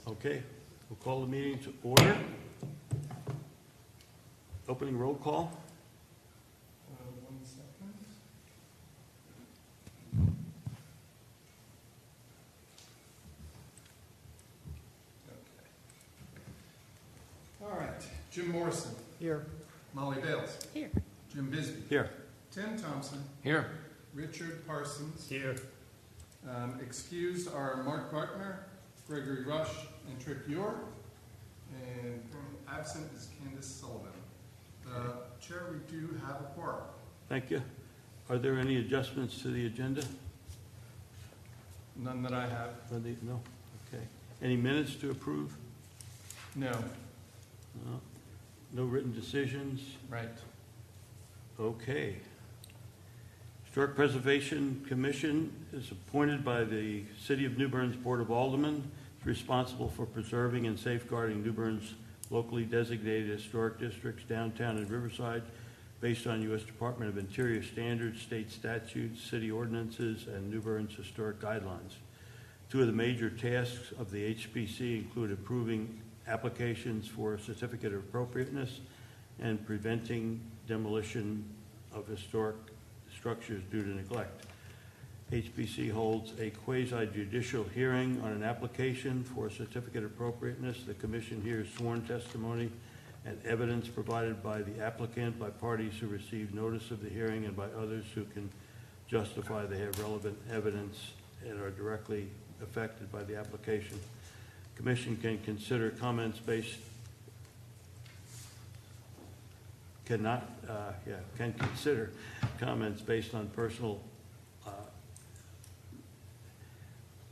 Okay, we'll call the meeting to order. Opening roll call. 1 second. Okay. All right. Jim Morrison. Here. Molly Bales. Here. Jim Bisbee. Here. Tim Thompson. Here. Richard Parsons. Here. Excused are Mark Gartner, Gregory Rush, and Tripp York. And absent is Candace Sullivan. Chair, we do have a quorum. Thank you. Are there any adjustments to the agenda? None that I have. No? Okay. Any minutes to approve? No. No. No written decisions? Right. Okay. Historic Preservation Commission is appointed by the City of New Bern's Board of Aldermen. It's responsible for preserving and safeguarding New Bern's locally designated historic districts, downtown and Riverside, based on U.S. Department of Interior standards, state statutes, city ordinances, and New Bern's historic guidelines. Two of the major tasks of the HPC include approving applications for a certificate of appropriateness and preventing demolition of historic structures due to neglect. HPC holds a quasi-judicial hearing on an application for a certificate of appropriateness. The commission hears sworn testimony and evidence provided by the applicant, by parties who receive notice of the hearing, and by others who can justify they have relevant evidence and are directly affected by the application. The commission can consider comments based can consider comments based on personal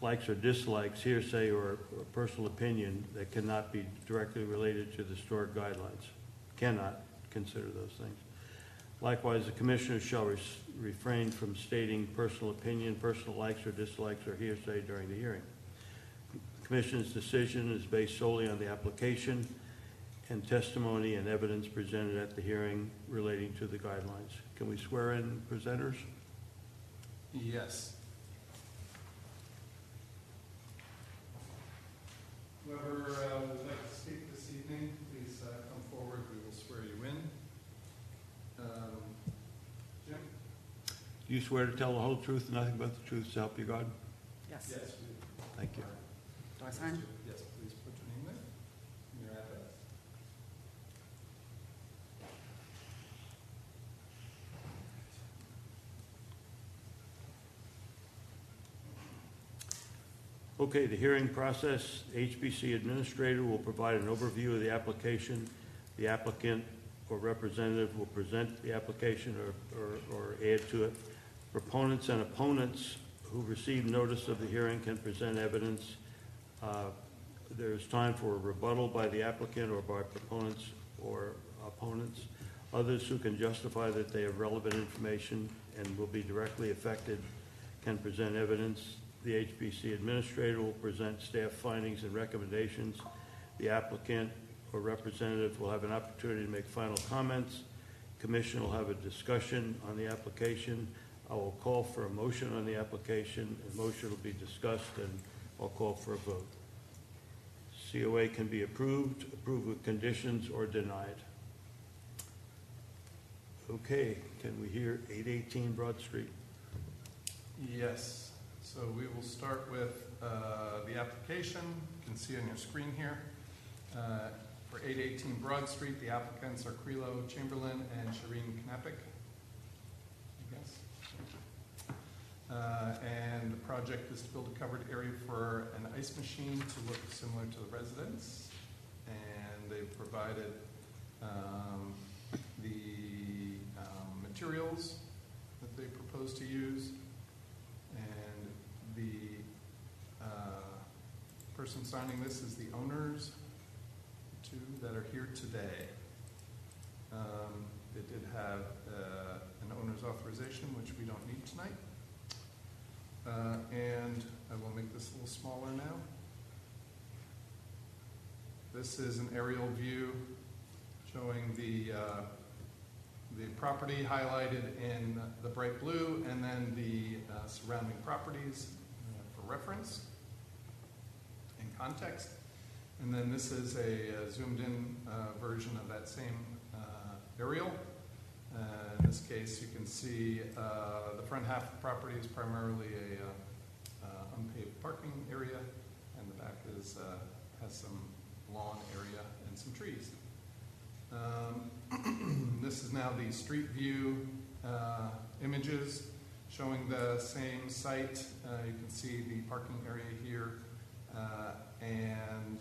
likes or dislikes, hearsay, or personal opinion that cannot be directly related to the historic guidelines. Cannot consider those things. Likewise, the commissioners shall refrain from stating personal opinion, personal likes or dislikes, or hearsay during the hearing. The commission's decision is based solely on the application and testimony and evidence presented at the hearing relating to the guidelines. Can we swear in presenters? Yes. Whoever would like to speak this evening, please come forward. We will swear you in. Jim? Do you swear to tell the whole truth and nothing but the truth, so help you God? Yes. Yes, we do. Thank you. Do I sign? Yes, please put your name there and your address. Okay, the hearing process. HPC administrator will provide an overview of the application. The applicant or representative will present the application or add to it. Proponents and opponents who receive notice of the hearing can present evidence. There's time for a rebuttal by the applicant or by proponents or opponents. Others who can justify that they have relevant information and will be directly affected can present evidence. The HPC administrator will present staff findings and recommendations. The applicant or representative will have an opportunity to make final comments. Commission will have a discussion on the application. I will call for a motion on the application. A motion will be discussed, and I'll call for a vote. COA can be approved with conditions, or denied. Okay, can we hear 818 Broad Street? Yes. So we will start with the application. You can see on your screen here. For 818 Broad Street, the applicants are Crelo Chamberlain and Shireen Knapik, I guess. And the project is to build a covered area for an ice machine to look similar to the residence. And they've provided the materials that they propose to use. And the person signing this is the owners, two that are here today. They did have an owner's authorization, which we don't need tonight. And I will make this a little smaller now. This is an aerial view showing the property highlighted in the bright blue, and then the surrounding properties for reference and context. And then this is a zoomed-in version of that same aerial. In this case, you can see the front half of the property is primarily a unpaved parking area, and the back is has some lawn area and some trees. This is now the street view images showing the same site. You can see the parking area here, and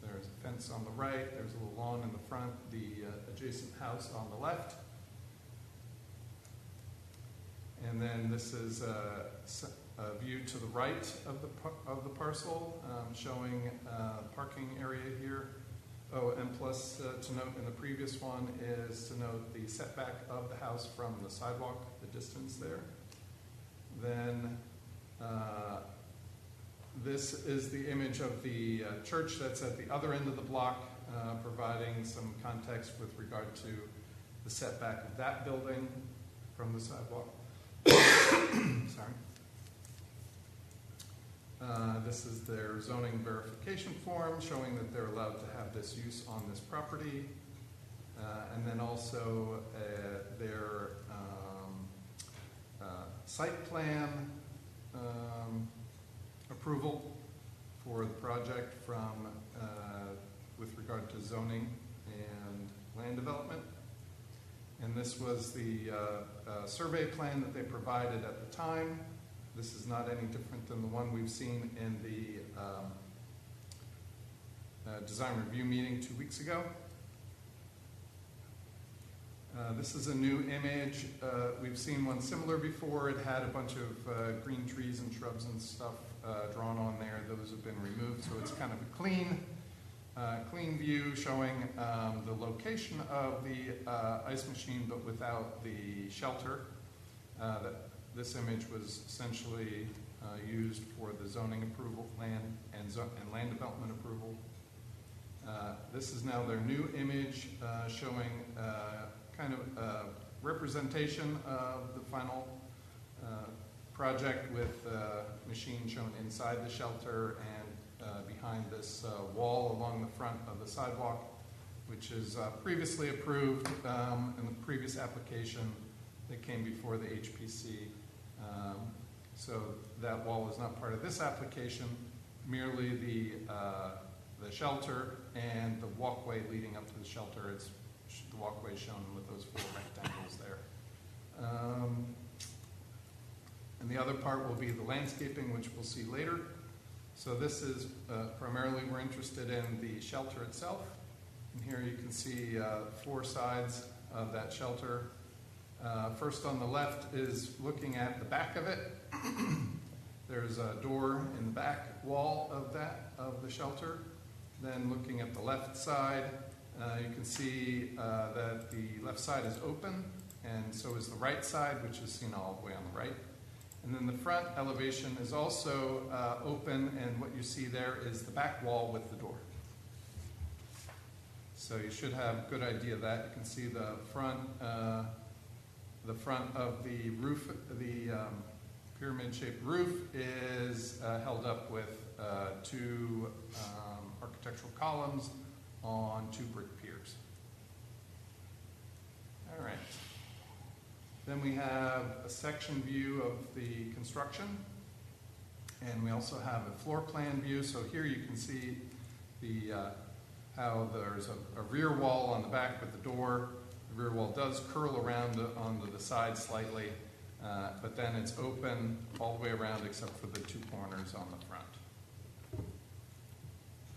there's a fence on the right, there's a little lawn in the front, the adjacent house on the left. And then this is a view to the right of the parcel, showing parking area here. Oh, and plus to note in the previous one is to note the setback of the house from the sidewalk, the distance there. Then this is the image of the church that's at the other end of the block, providing some context with regard to the setback of that building from the sidewalk. Sorry. This is their zoning verification form showing that they're allowed to have this use on this property. And then also their site plan approval for the project from with regard to zoning and land development. And this was the survey plan that they provided at the time. This is not any different than the one we've seen in the design review meeting 2 weeks ago. This is a new image. We've seen one similar before. It had a bunch of green trees and shrubs and stuff drawn on there. Those have been removed, so it's kind of a clean view showing the location of the ice machine, but without the shelter. This image was essentially used for the zoning approval plan and land development approval. This is now their new image showing kind of a representation of the final project with the machine shown inside the shelter and behind this wall along the front of the sidewalk, which is previously approved in the previous application that came before the HPC. So that wall is not part of this application, merely the shelter and the walkway leading up to the shelter. It's the walkway shown with those 4 rectangles there. And the other part will be the landscaping, which we'll see later. So this is primarily we're interested in the shelter itself. And here you can see 4 sides of that shelter. First on the left is looking at the back of it. There's a door in the back wall of the shelter. Then looking at the left side, you can see that the left side is open, and so is the right side, which is seen all the way on the right. And then the front elevation is also open, and what you see there is the back wall with the door. So you should have a good idea of that. You can see the front of the roof, the pyramid-shaped roof is held up with 2 architectural columns on 2 brick piers. All right. Then we have a section view of the construction, and we also have a floor plan view. So here you can see the how there's a rear wall on the back with the door. The rear wall does curl around onto the side slightly, but then it's open all the way around except for the 2 corners on the front,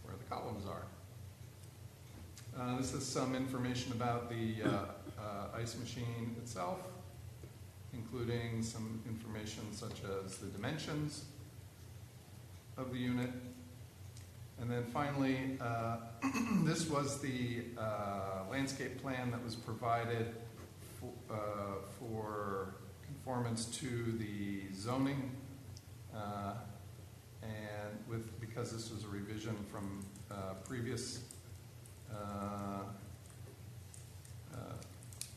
where the columns are. This is some information about the ice machine itself, including some information such as the dimensions of the unit. And then finally, this was the landscape plan that was provided for conformance to the zoning, and because this was a revision from previous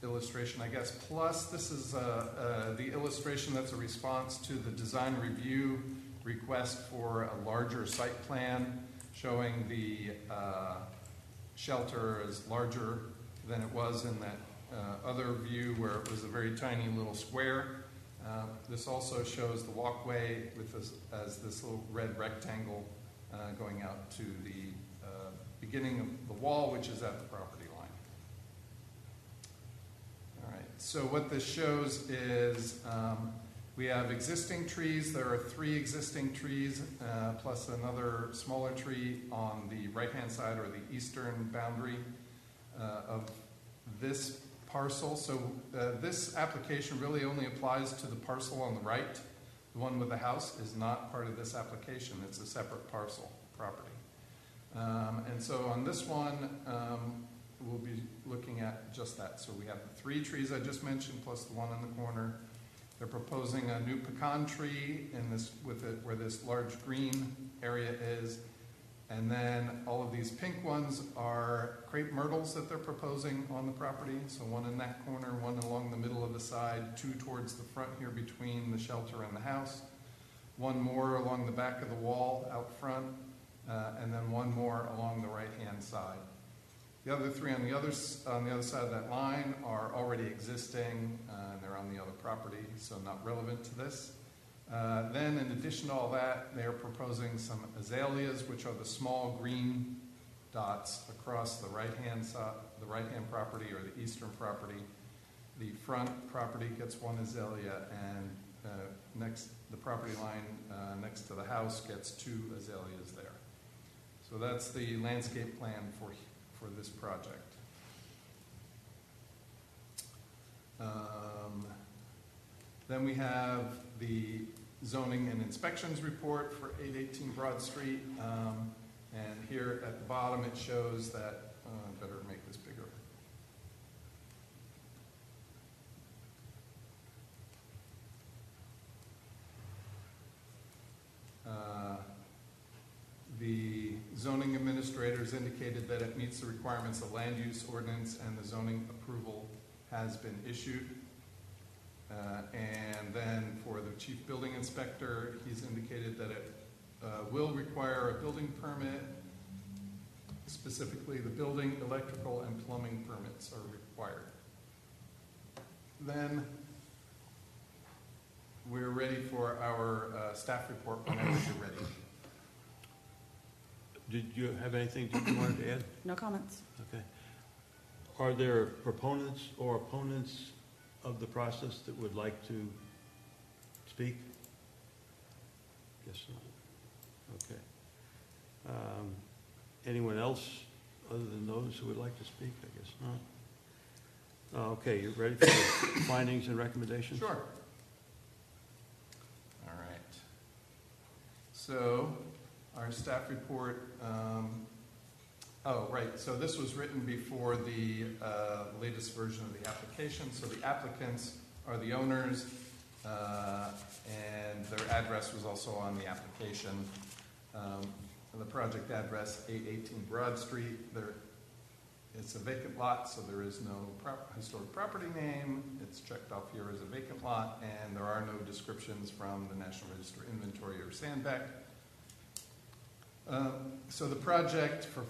illustration, I guess. Plus, this is the illustration that's a response to the design review request for a larger site plan showing the shelter as larger than it was in that other view where it was a very tiny little square. This also shows the walkway with as this little red rectangle going out to the beginning of the wall, which is at the property line. All right, so what this shows is we have existing trees. There are 3 existing trees plus another smaller tree on the right-hand side or the eastern boundary of this parcel. So this application really only applies to the parcel on the right. The one with the house is not part of this application. It's a separate parcel property. And so on this one, we'll be looking at just that. So we have the 3 trees I just mentioned plus the one in the corner. They're proposing a new pecan tree in this where this large green area is. And then all of these pink ones are crepe myrtles that they're proposing on the property. So one in that corner, one along the middle of the side, 2 towards the front here between the shelter and the house, one more along the back of the wall out front, and then one more along the right-hand side. The other 3 on the other side of that line are already existing, and they're on the other property, so not relevant to this. Then, in addition to all that, they are proposing some azaleas, which are the small green dots across the right-hand side, the right-hand property or the eastern property. The front property gets 1 azalea, and the property line next to the house gets 2 azaleas there. So that's the landscape plan for this project. Then we have the zoning and inspections report for 818 Broad Street. And here at the bottom it shows that, I better make this bigger. The zoning administrators indicated that it meets the requirements of land use ordinance and the zoning approval has been issued. And then for the chief building inspector, he's indicated that it will require a building permit. Specifically, the building, electrical, and plumbing permits are required. Then we're ready for our staff report whenever you're ready. Did you have anything that you wanted to add? No comments. Okay. Are there proponents or opponents of the process that would like to speak? Guess not. Okay. Anyone else other than those who would like to speak? I guess not. Okay, you ready for the findings and recommendations? Sure. All right. So our staff report, so this was written before the latest version of the application. So the applicants are the owners, and their address was also on the application. The project address, 818 Broad Street. It's a vacant lot, so there is no historic property name. It's checked off here as a vacant lot, and there are no descriptions from the National Register Inventory or Sandbeck. So the project for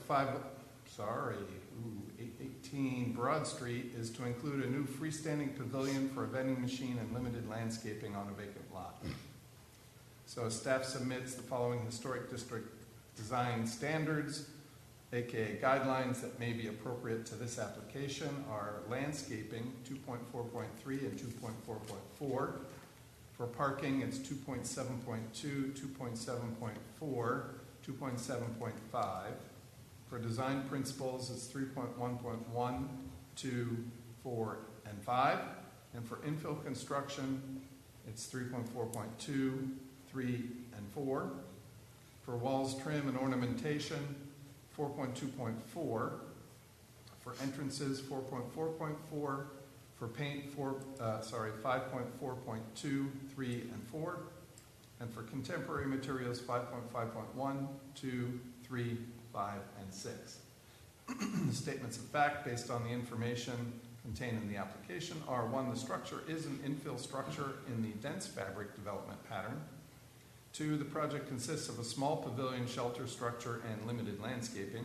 818 Broad Street is to include a new freestanding pavilion for a vending machine and limited landscaping on a vacant lot. So staff submits the following historic district design standards, aka guidelines that may be appropriate to this application are landscaping 2.4.3 and 2.4.4. For parking, it's 2.7.2, 2.7.4, 2.7.5. For design principles, it's 3.1.1, 2, 4, and 5. And for infill construction, it's 3.4.2, 3, and 4. For walls, trim, and ornamentation, 4.2.4. For entrances, 4.4.4. For paint, 5.4.2, 3, and 4. And for contemporary materials, 5.5.1, 2, 3, 5, and 6. The statements of fact based on the information contained in the application are: 1, the structure is an infill structure in the dense fabric development pattern. 2, the project consists of a small pavilion, shelter structure, and limited landscaping.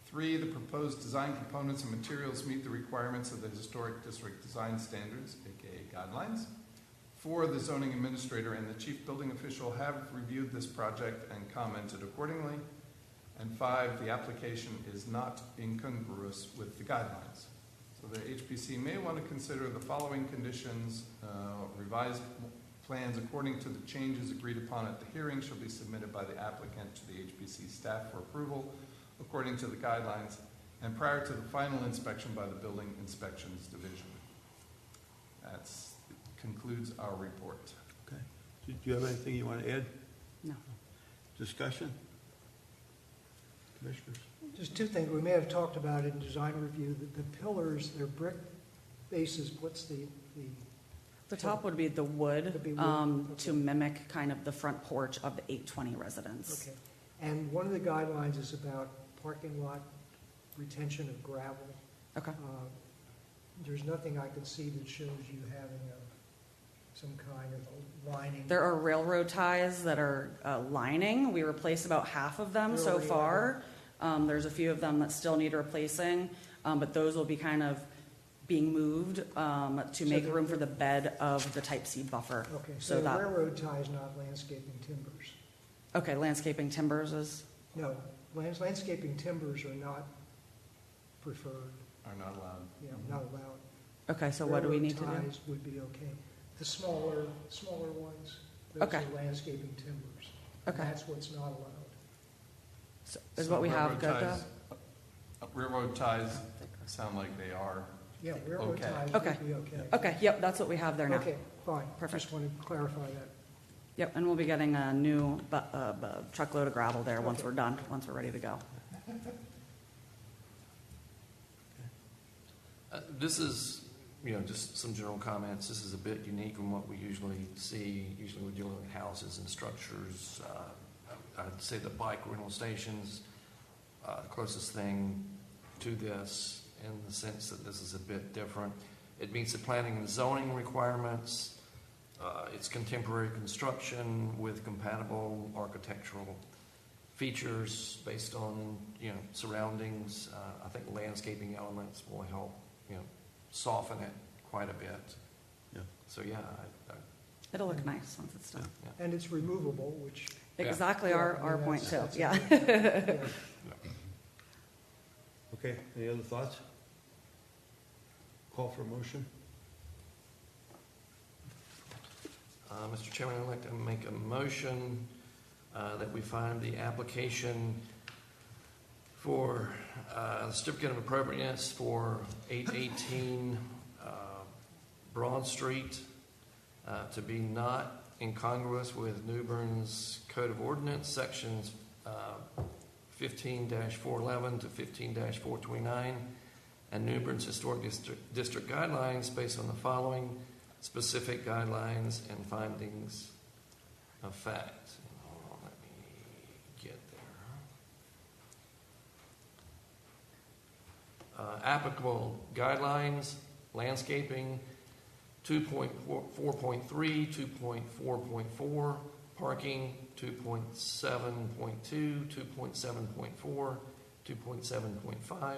3, the proposed design components and materials meet the requirements of the Historic District Design Standards, aka guidelines. 4, the zoning administrator and the chief building official have reviewed this project and commented accordingly. And 5, the application is not incongruous with the guidelines. So the HPC may want to consider the following conditions. Revised plans according to the changes agreed upon at the hearing shall be submitted by the applicant to the HPC staff for approval according to the guidelines and prior to the final inspection by the Building Inspections Division. That concludes our report. Okay. Do you have anything you want to add? No. Discussion? Commissioners? Just two things we may have talked about in design review, that the pillars, they're brick bases, what's the The top would be the wood, Would be wood, okay. to mimic kind of the front porch of the 820 residence. okay. And one of the guidelines is about parking lot retention of gravel. Okay. There's nothing I could see that shows you having some kind of lining. There are railroad ties that are lining. We replaced about half of them They're so already far. There's a few of them that still need replacing, but those will be kind of being moved to make room for the bed of the type C buffer. Okay, So so the that, railroad tie is not landscaping timbers. okay, landscaping timbers is, No, landscaping timbers are not preferred, Are not allowed. not allowed. okay, so what do we need to do? Railroad ties would be okay. The smaller ones, those Okay. are landscaping timbers. Okay. That's what's not allowed. So is what we have good though? Railroad ties sound like they are. Yeah, railroad Okay. ties Okay. would be okay. Okay, yep, that's what we have there now. Okay, fine. Perfect. Just wanted to clarify that. Yep, and we'll be getting a new truckload of gravel there once Okay. we're done, once we're ready to go. This is, just some general comments. This is a bit unique from what we usually see. Usually we're dealing with houses and structures. I'd say the bike rental stations, the closest thing to this in the sense that this is a bit different. It meets the planning and zoning requirements. It's contemporary construction with compatible architectural features based on, surroundings. I think landscaping elements will help, soften it quite a bit. Yeah. So yeah, It'll look nice once it's done. And it's removable, which, Yeah. Exactly Yeah, our, I mean, our point too, that's- yeah. yeah. Okay, any other thoughts? Call for a motion? Mr. Chairman, I'd like to make a motion that we find the application for the certificate of appropriateness for 818 Broad Street to be not incongruous with New Bern's Code of Ordinance, sections 15-411 to 15-429, and New Bern's Historic District Guidelines based on the following specific guidelines and findings of fact. Hold on, let me get there. Applicable guidelines, landscaping, 2.4.3, 2.4.4, parking, 2.7.2, 2.7.4, 2.7.5,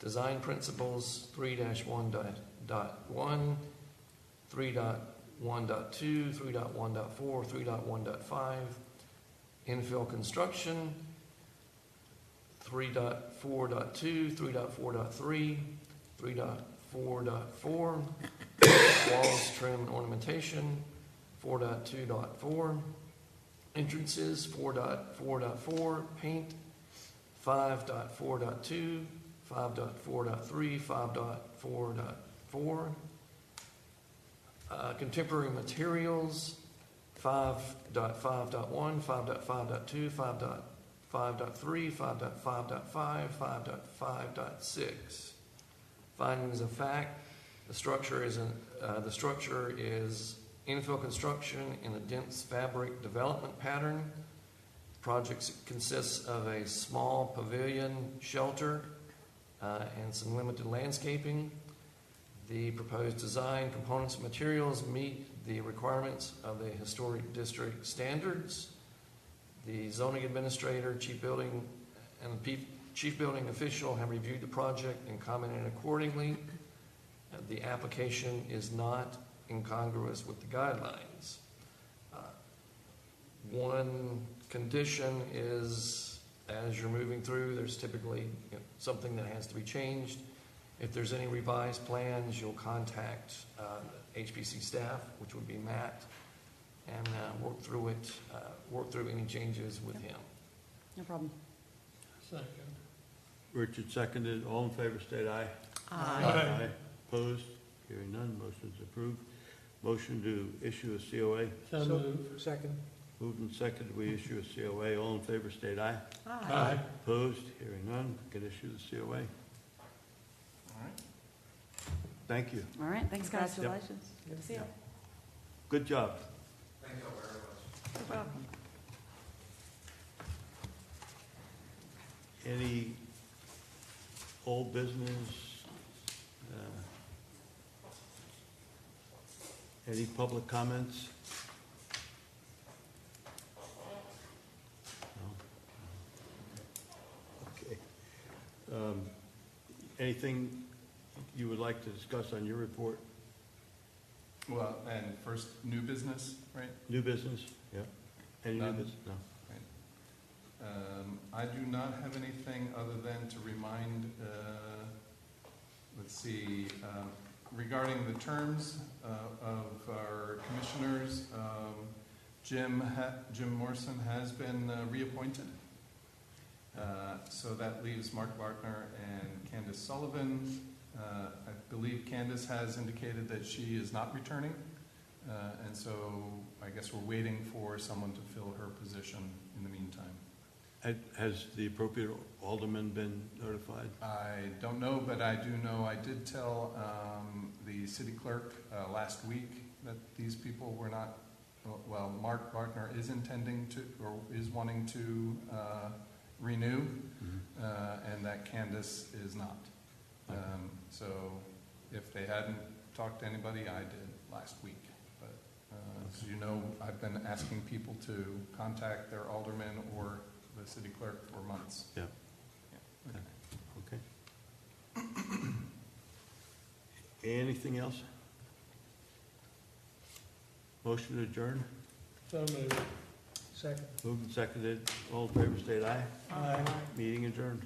design principles, 3-1.1, 3.1.2, 3.1.4, 3.1.5, infill construction, 3.4.2, 3.4.3, 3.4.4, walls, trim, and ornamentation, 4.2.4, entrances, 4.4.4, paint, 5.4.2, 5.4.3, 5.4.4, contemporary materials, 5.5.1, 5.5.2, 5.5.3, 5.5.5, 5.5.6. Findings of fact: the structure is infill construction in a dense fabric development pattern. Project consists of a small pavilion shelter and some limited landscaping. The proposed design, components, and materials meet the requirements of the historic district standards. The zoning administrator, chief building, and the chief building official have reviewed the project and commented accordingly. The application is not incongruous with the guidelines. One condition is, as you're moving through, there's typically something that has to be changed. If there's any revised plans, you'll contact HPC staff, which would be Matt, and work through it, work through any changes with him. No problem. Second. Richard seconded. All in favor, state aye. Aye. Opposed? Hearing none, motion is approved. Motion to issue a COA. So moved. Second. Moved and seconded, we issue a COA. All in favor, state aye. Aye. Opposed? Hearing none, can issue the COA. All right. Thank you. All right, thanks, guys. Congratulations. Good to see you. Good job. Thank you very much. Good job. Any old business? Any public comments? No? Okay. Anything you would like to discuss on your report? Well, and first, new business, right? New business? Yeah. Any new None. business? No. I do not have anything other than to remind, let's see, regarding the terms of our commissioners, Jim Morrison has been reappointed. So that leaves Mark Bartner and Candace Sullivan. I believe Candace has indicated that she is not returning. And so I guess we're waiting for someone to fill her position in the meantime. Has the appropriate alderman been notified? I don't know, but I do know I did tell the city clerk last week that these people were not, well, Mark Bartner is intending to, or is wanting to renew, and that Candace is not. So if they hadn't talked to anybody, I did last week. But as you know, I've been asking people to contact their alderman or the city clerk for months. Yeah. Yeah. Okay. Anything else? Motion to adjourn? So moved. Second. Moved and seconded. All in favor, state aye. Aye. Meeting adjourned.